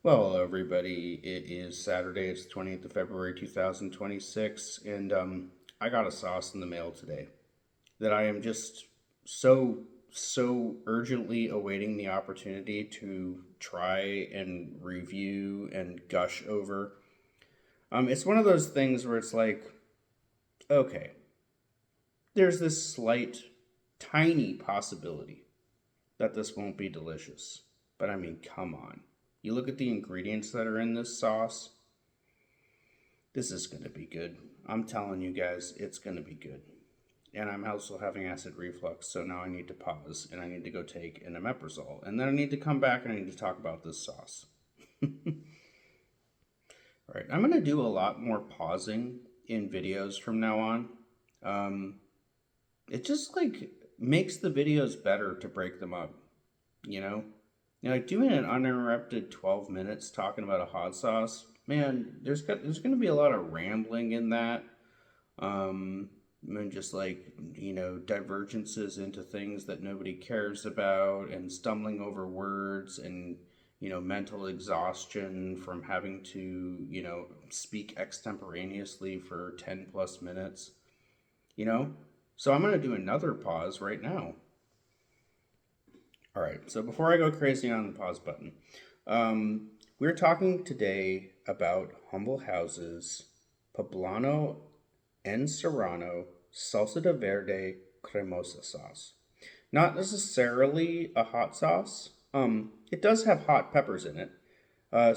Well, hello everybody. It is Saturday. It's the 20th of February 2026, and I got a sauce in the mail today that I am just so urgently awaiting the opportunity to try and review and gush over. It's one of those things where it's like, okay, there's this slight, tiny possibility that this won't be delicious, but I mean, come on. You look at the ingredients that are in this sauce. This is going to be good. I'm telling you guys, it's going to be good. And I'm also having acid reflux, so now I need to pause and I need to go take an omeprazole. And then I need to come back and I need to talk about this sauce. All right, I'm going to do a lot more pausing in videos from now on. It just like makes the videos better to break them up, you know? Like doing an uninterrupted 12 minutes talking about a hot sauce, man, there's going to be a lot of rambling in that. And just like, divergences into things that nobody cares about and stumbling over words and, mental exhaustion from having to, speak extemporaneously for 10 plus minutes, you know? So I'm going to do another pause right now. All right, so before I go crazy on the pause button, we're talking today about Humble House's Poblano and Serrano Salsita Verde Cremosa sauce. Not necessarily a hot sauce. It does have hot peppers in it.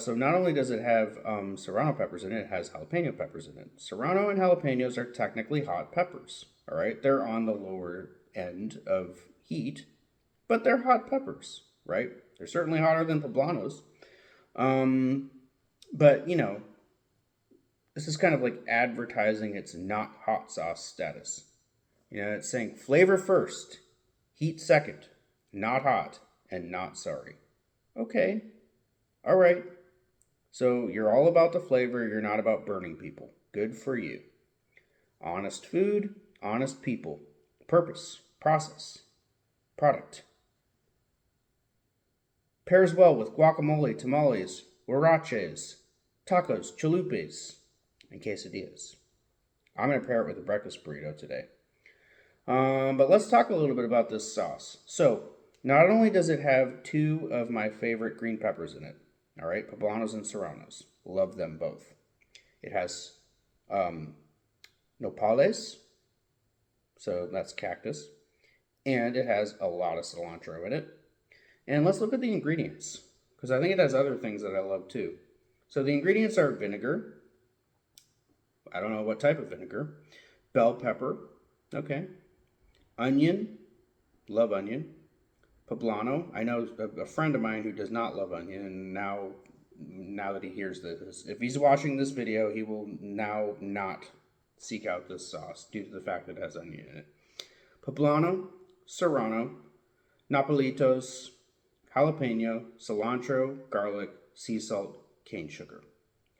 So not only does it have serrano peppers in it, it has jalapeno peppers in it. Serrano and jalapenos are technically hot peppers. All right, they're on the lower end of heat, but they're hot peppers, right? They're certainly hotter than poblanos. But this is kind of like advertising its not hot sauce status. It's saying flavor first, heat second, not hot, and not sorry. Okay, all right. So you're all about the flavor, you're not about burning people. Good for you. Honest food, honest people. Purpose, process, product. Pairs well with guacamole, tamales, huaraches, tacos, chalupes, and quesadillas. I'm going to pair it with a breakfast burrito today. But let's talk a little bit about this sauce. So, not only does it have two of my favorite green peppers in it, all right, Poblanos and Serranos. Love them both. It has nopales, so that's cactus, and it has a lot of cilantro in it. And let's look at the ingredients, because I think it has other things that I love too. So the ingredients are vinegar. I don't know what type of vinegar. Bell pepper. Okay. Onion. Love onion. Poblano. I know a friend of mine who does not love onion, and now that he hears this, if he's watching this video, he will now not seek out this sauce due to the fact that it has onion in it. Poblano, Serrano, Nopalitos, jalapeno, cilantro, garlic, sea salt, cane sugar.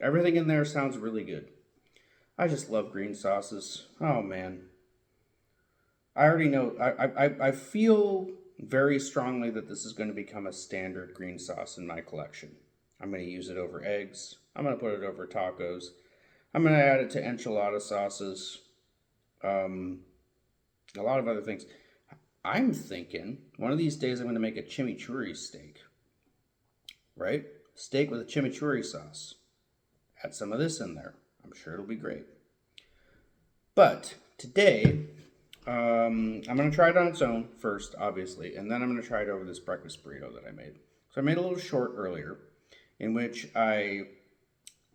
Everything in there sounds really good. I just love green sauces. Oh man. I already know, I feel very strongly that this is going to become a standard green sauce in my collection. I'm going to use it over eggs. I'm going to put it over tacos. I'm going to add it to enchilada sauces. A lot of other things. I'm thinking one of these days I'm going to make a chimichurri steak. Right? Steak with a chimichurri sauce. Add some of this in there. I'm sure it'll be great. But today, I'm going to try it on its own first, obviously, and then I'm going to try it over this breakfast burrito that I made. So I made a little short earlier in which I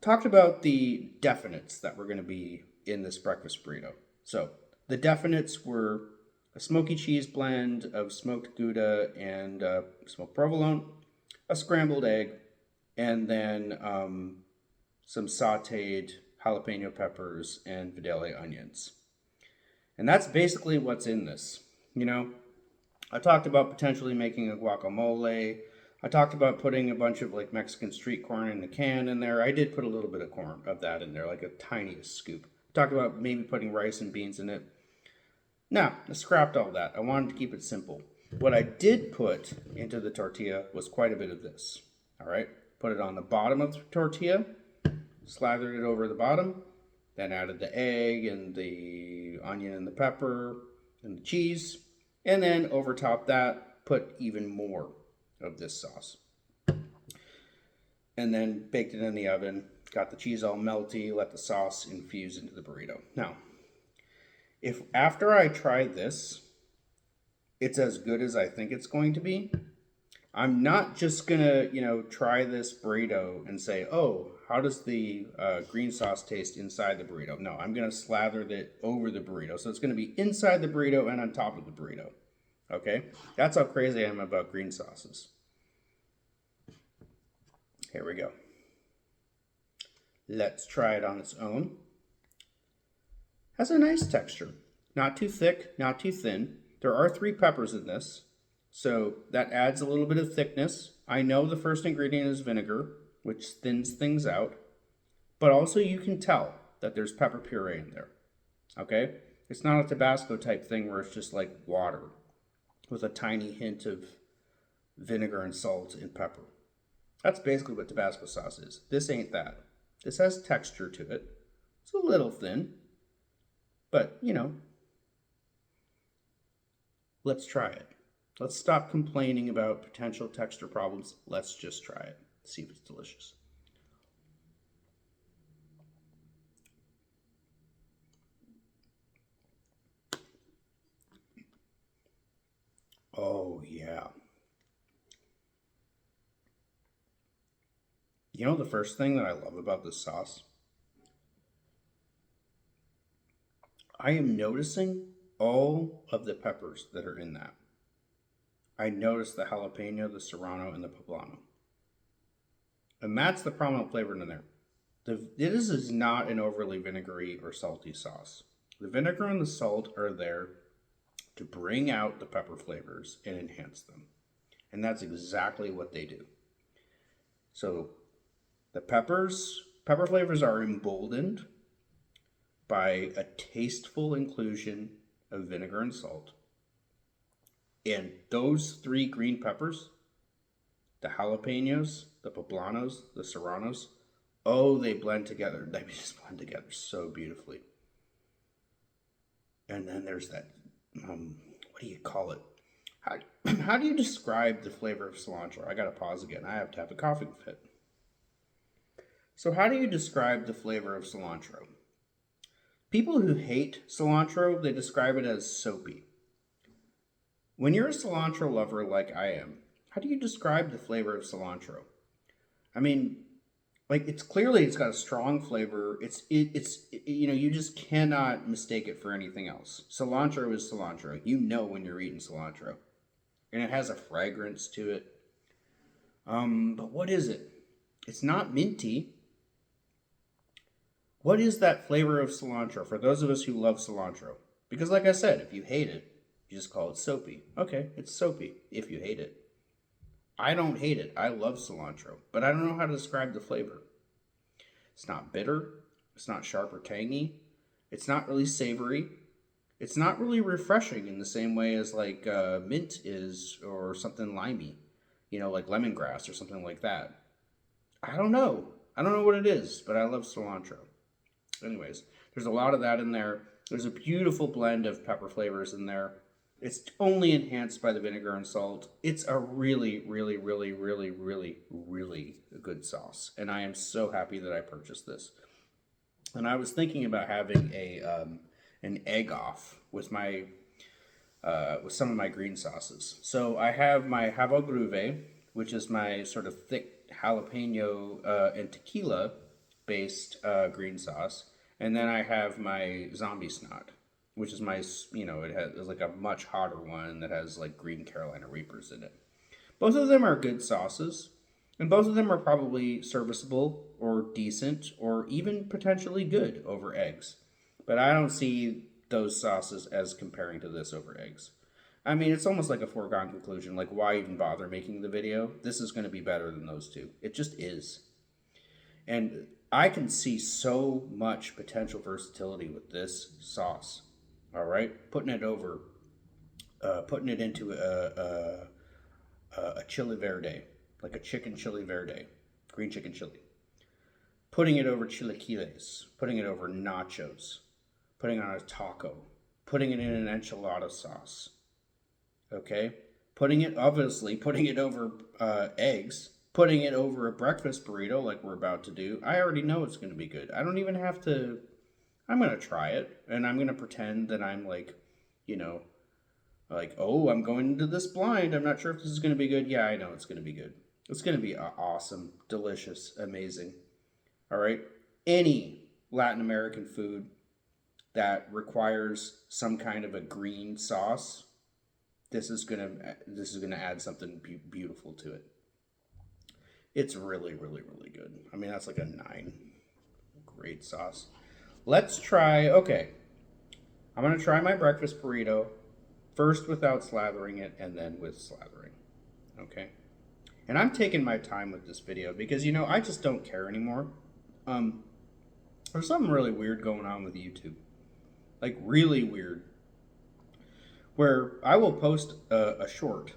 talked about the definites that were going to be in this breakfast burrito. So the definites were a smoky cheese blend of smoked Gouda and smoked provolone, a scrambled egg, and then some sauteed jalapeno peppers and Vidalia onions. And that's basically what's in this. I talked about potentially making a guacamole. I talked about putting a bunch of like Mexican street corn in a can in there. I did put a little bit of corn of that in there, like a tiniest scoop. I talked about maybe putting rice and beans in it. No, I scrapped all that. I wanted to keep it simple. What I did put into the tortilla was quite a bit of this. All right. Put it on the bottom of the tortilla, slathered it over the bottom, then added the egg and the onion and the pepper and the cheese, and then over top that, put even more of this sauce. And then baked it in the oven, got the cheese all melty, let the sauce infuse into the burrito. Now, if after I try this, it's as good as I think it's going to be, I'm not just gonna, try this burrito and say, oh, how does the green sauce taste inside the burrito? No, I'm gonna slather it over the burrito. So it's gonna be inside the burrito and on top of the burrito. Okay? That's how crazy I am about green sauces. Here we go. Let's try it on its own. Has a nice texture. Not too thick, not too thin. There are 3 peppers in this, so that adds a little bit of thickness. I know the first ingredient is vinegar, which thins things out, but also you can tell that there's pepper puree in there, okay? It's not a Tabasco type thing where it's just like water with a tiny hint of vinegar and salt and pepper. That's basically what Tabasco sauce is. This ain't that. This has texture to it. It's a little thin, but let's try it. Let's stop complaining about potential texture problems. Let's just try it. See if it's delicious. Oh, yeah. The first thing that I love about this sauce? I am noticing all of the peppers that are in that. I noticed the jalapeno, the serrano, and the poblano. And that's the prominent flavor in there. This is not an overly vinegary or salty sauce. The vinegar and the salt are there to bring out the pepper flavors and enhance them. And that's exactly what they do. So the pepper flavors are emboldened by a tasteful inclusion of vinegar and salt. And those 3 green peppers, the jalapeños, the poblanos, the serranos, oh, they blend together. They just blend together so beautifully. And then there's that, what do you call it? How do you describe the flavor of cilantro? I gotta pause again. I have to have a coughing fit. So how do you describe the flavor of cilantro? People who hate cilantro, they describe it as soapy. When you're a cilantro lover like I am, how do you describe the flavor of cilantro? I mean, it's got a strong flavor. It's you just cannot mistake it for anything else. Cilantro is cilantro. You know when you're eating cilantro. And it has a fragrance to it. But what is it? It's not minty. What is that flavor of cilantro for those of us who love cilantro? Because like I said, if you hate it, you just call it soapy. Okay, it's soapy if you hate it. I don't hate it. I love cilantro, but I don't know how to describe the flavor. It's not bitter. It's not sharp or tangy. It's not really savory. It's not really refreshing in the same way as mint is or something limey, like lemongrass or something like that. I don't know. I don't know what it is, but I love cilantro. Anyways, there's a lot of that in there. There's a beautiful blend of pepper flavors in there. It's only enhanced by the vinegar and salt. It's a really, really, really, really, really, really good sauce. And I am so happy that I purchased this. And I was thinking about having an egg off with with some of my green sauces. So I have my Java Gruve, which is my sort of thick jalapeno and tequila based green sauce, and then I have my zombie snot, which is my it has a much hotter one that has green Carolina Reapers in it. Both of them are good sauces, and both of them are probably serviceable or decent or even potentially good over eggs. But I don't see those sauces as comparing to this over eggs. I mean, it's almost like a foregone conclusion. Why even bother making the video? This is going to be better than those two. It just is. And I can see so much potential versatility with this sauce. All right, putting it into a chili verde, like a chicken chili verde, green chicken chili. Putting it over chilaquiles, putting it over nachos, putting it on a taco, putting it in an enchilada sauce. Okay? Putting it over eggs, putting it over a breakfast burrito like we're about to do. I already know it's going to be good. I don't even have to, I'm going to try it, and I'm going to pretend that I'm like, oh, I'm going into this blind. I'm not sure if this is going to be good. Yeah, I know it's going to be good. It's going to be awesome, delicious, amazing. All right? Any Latin American food that requires some kind of a green sauce, this is gonna add something beautiful to it. It's really, really, really good. I mean, that's like a 9. Great sauce. Let's try. Okay, I'm gonna try my breakfast burrito first without slathering it, and then with slathering. Okay, and I'm taking my time with this video because I just don't care anymore. There's something really weird going on with YouTube, like really weird, where I will post a short,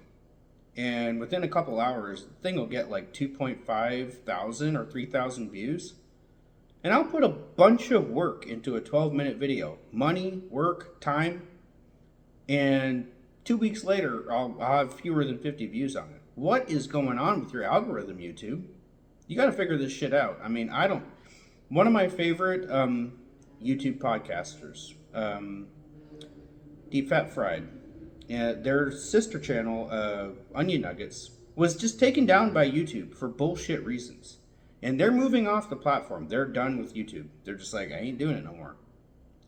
and within a couple hours, the thing will get like 2.5 thousand or 3,000 views. And I'll put a bunch of work into a 12-minute video. Money, work, time. And 2 weeks later, I'll have fewer than 50 views on it. What is going on with your algorithm, YouTube? You got to figure this shit out. I mean, one of my favorite YouTube podcasters, Deep Fat Fried, their sister channel, Onion Nuggets, was just taken down by YouTube for bullshit reasons. And they're moving off the platform. They're done with YouTube. They're just like, I ain't doing it no more.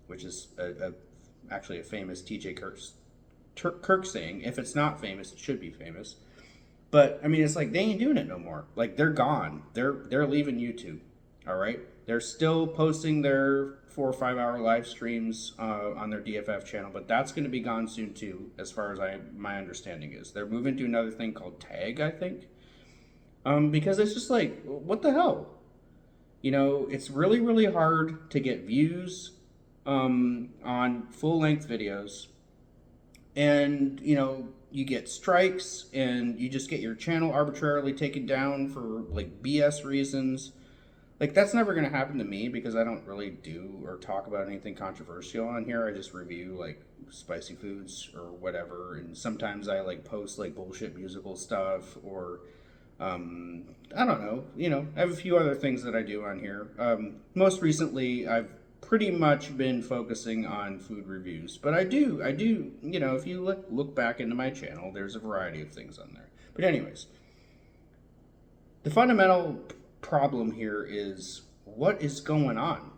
Which is actually a famous TJ Kirk saying. If it's not famous, it should be famous. But, I mean, it's like, they ain't doing it no more. Like, they're gone. They're leaving YouTube. All right? They're still posting their 4 or 5 hour live streams on their DFF channel, but that's going to be gone soon too, as far as my understanding is. They're moving to another thing called Tag, I think, because it's just like, what the hell? It's really, really hard to get views on full-length videos, and you get strikes, and you just get your channel arbitrarily taken down for like BS reasons. Like, that's never going to happen to me because I don't really do or talk about anything controversial on here. I just review, like, spicy foods or whatever. And sometimes I, like, post, like, bullshit musical stuff or, I don't know. I have a few other things that I do on here. Most recently, I've pretty much been focusing on food reviews. But I do, if you look back into my channel, there's a variety of things on there. But anyways, the fundamental problem here is what is going on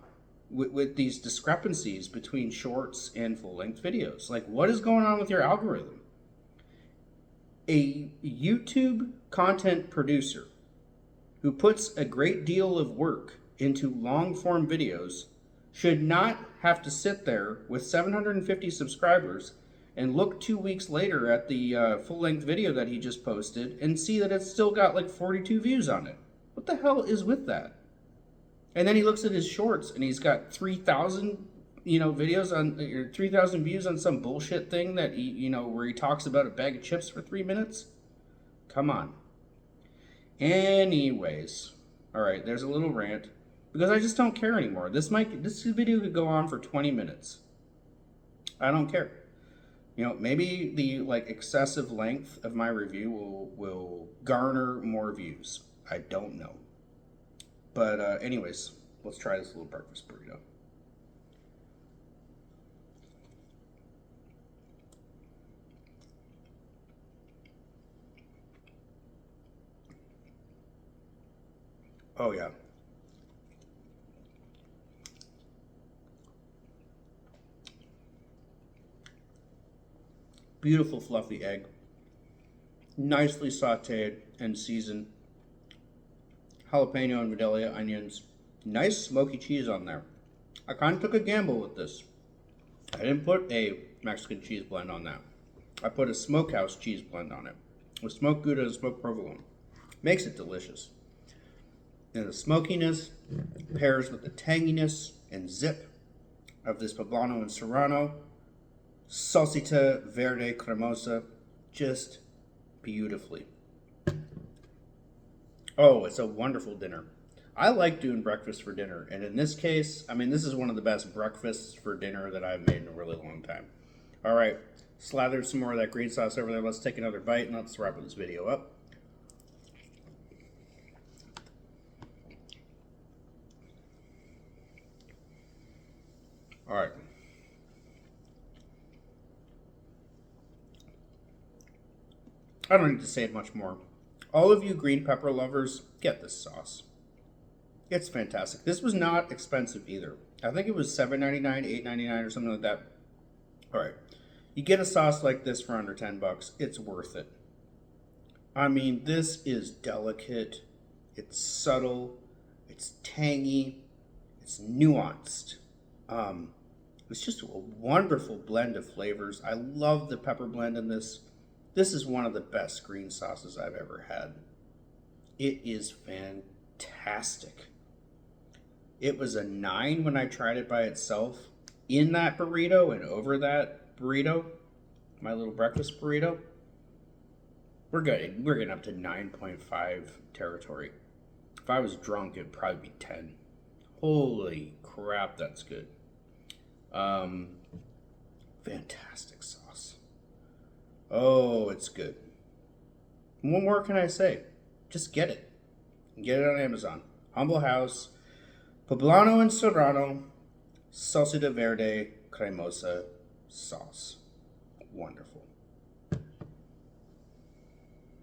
with these discrepancies between shorts and full-length videos. Like, what is going on with your algorithm? A YouTube content producer who puts a great deal of work into long-form videos should not have to sit there with 750 subscribers and look 2 weeks later at the full-length video that he just posted and see that it's still got like 42 views on it. What the hell is with that? And then he looks at his shorts and he's got 3,000, videos on, or 3,000 views on some bullshit thing that he, where he talks about a bag of chips for 3 minutes. Come on. Anyways, all right, there's a little rant because I just don't care anymore. This video could go on for 20 minutes. I don't care. Maybe the excessive length of my review will garner more views. I don't know. But anyways, let's try this little breakfast burrito. Oh yeah. Beautiful fluffy egg. Nicely sauteed and seasoned. Jalapeno and Vidalia onions. Nice smoky cheese on there. I kind of took a gamble with this. I didn't put a Mexican cheese blend on that. I put a smokehouse cheese blend on it with smoked Gouda and smoked provolone. Makes it delicious. And the smokiness pairs with the tanginess and zip of this Poblano and Serrano. Salsita, Verde, Cremosa. Just beautifully. Oh, it's a wonderful dinner. I like doing breakfast for dinner, and in this case, I mean, this is one of the best breakfasts for dinner that I've made in a really long time. All right, slather some more of that green sauce over there. Let's take another bite and let's wrap this video up. All right. I don't need to say much more. All of you green pepper lovers, get this sauce. It's fantastic. This was not expensive either. I think it was $7.99, $8.99, or something like that. All right. You get a sauce like this for under $10. It's worth it. I mean, this is delicate. It's subtle. It's tangy. It's nuanced. It's just a wonderful blend of flavors. I love the pepper blend in this. This is one of the best green sauces I've ever had. It is fantastic. It was a 9 when I tried it by itself. In that burrito and over that burrito, my little breakfast burrito, we're getting up to 9.5 territory. If I was drunk, it'd probably be 10. Holy crap, that's good. Fantastic sauce. Oh, it's good. What more can I say? Just get it. Get it on Amazon. Humble House, Poblano and Serrano, Salsita Verde, Cremosa sauce. Wonderful.